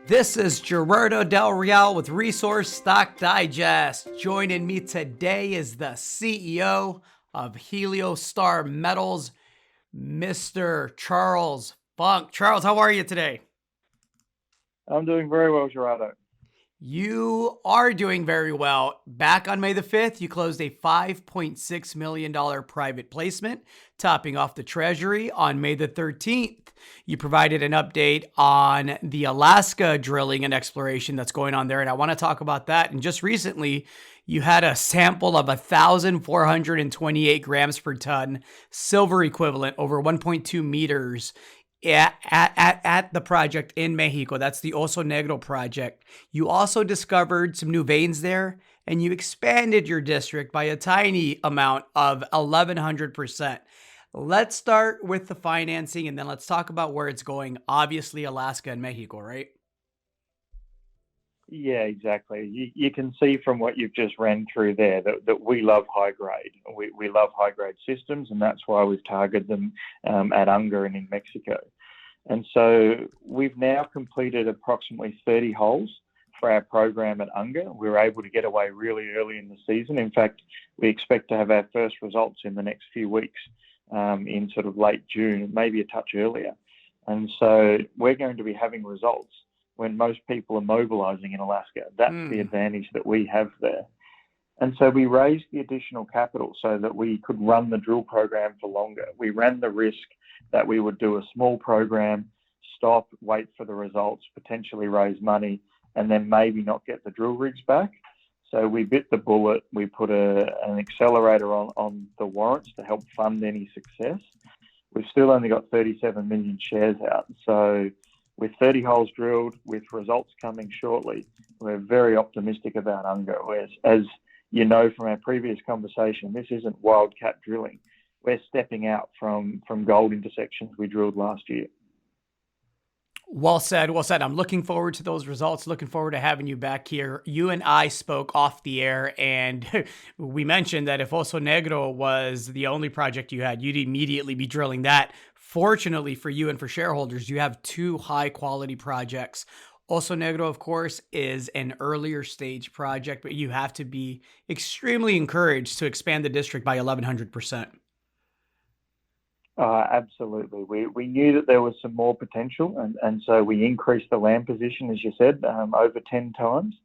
This is Gerardo Del Real with Resource Stock Digest. Joining me today is the CEO of Heliostar Metals, Mr. Charles Funk. Charles, how are you today? I'm doing very well, Gerardo. You are doing very well. Back on May the 5th, you closed a $5.6 million private placement, topping off the treasury. On May the 13th, you provided an update on the Alaska drilling and exploration that's going on there, and I want to talk about that. And just recently, you had a sample of 1,428 grams per ton, silver equivalent, over 1.2 meters at the project in Mexico. That's the Oso Negro project. You also discovered some new veins there, and you expanded your district by a tiny amount of 1,100%. Let's start with the financing, and then let's talk about where it's going. Obviously, Alaska and Mexico, right? Yeah, exactly. You can see from what you've just ran through there that we love high grade. We love high grade systems, and that's why we've targeted them at Unga and in Mexico. And so we've now completed approximately 30 holes for our program at Unga. We were able to get away really early in the season. In fact, we expect to have our first results in the next few weeks, in sort of late June, maybe a touch earlier. And so we're going to be having results when most people are mobilizing in Alaska. That's the advantage that we have there. And so we raised the additional capital so that we could run the drill program for longer. We ran the risk that we would do a small program, stop, wait for the results, potentially raise money, and then maybe not get the drill rigs back. So we bit the bullet. We put an accelerator on the warrants to help fund any success. We've still only got 37 million shares out. So with 30 holes drilled, with results coming shortly, we're very optimistic about Unga. As you know from our previous conversation, this isn't wildcat drilling. We're stepping out from gold intersections we drilled last year. Well said. Well said. I'm looking forward to those results. Looking forward to having you back here. You and I spoke off the air, and we mentioned that if Oso Negro was the only project you had, you'd immediately be drilling that. Fortunately for you and for shareholders, you have two high-quality projects. Oso Negro, of course, is an earlier stage project, but you have to be extremely encouraged to expand the district by 1,100%. Absolutely. We knew that there was some more potential, and so we increased the land position, as you said, over 10 times.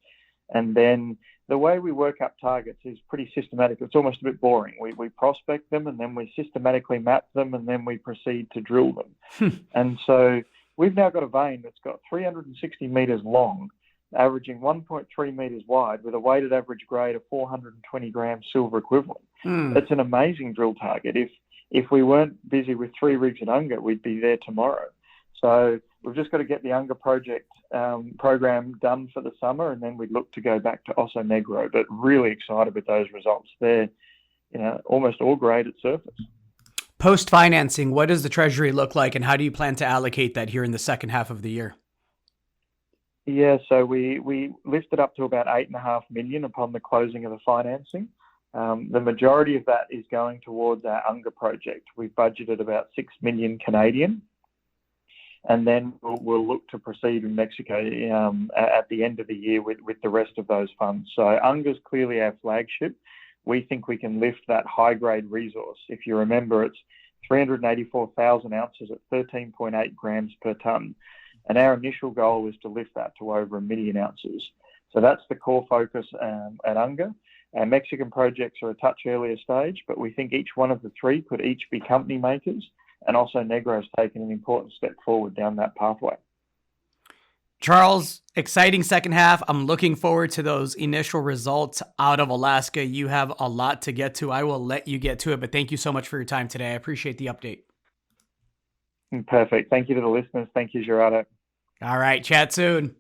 And then the way we work up targets is pretty systematic. It's almost a bit boring. We prospect them, and then we systematically map them, and then we proceed to drill them. And so we've now got a vein that's got 360 meters long, averaging 1.3 meters wide, with a weighted average grade of 420 grams silver equivalent. That's an amazing drill target. If we weren't busy with 3 rigs at Unga, we'd be there tomorrow. So we've just got to get the Unga project program done for the summer, and then we'd look to go back to Oso Negro. But really excited with those results. They're, almost all grade at surface. Post-financing, what does the treasury look like, and how do you plan to allocate that here in the second half of the year? Yeah, so we lifted up to about 8.5 million upon the closing of the financing. The majority of that is going towards our Unga project. We've budgeted about 6 million Canadian, and then we'll look to proceed in Mexico at the end of the year with the rest of those funds. So Unga's clearly our flagship. We think we can lift that high-grade resource. If you remember, it's 384,000 ounces at 13.8 grams per tonne, and our initial goal is to lift that to over 1 million ounces. So that's the core focus at Unga. Our Mexican projects are a touch earlier stage, but we think each one of the three could each be company makers, and also Negro has taken an important step forward down that pathway. Charles, exciting second half. I'm looking forward to those initial results out of Alaska. You have a lot to get to. I will let you get to it, but thank you so much for your time today. I appreciate the update. Perfect. Thank you to the listeners. Thank you, Gerardo. All right. Chat soon.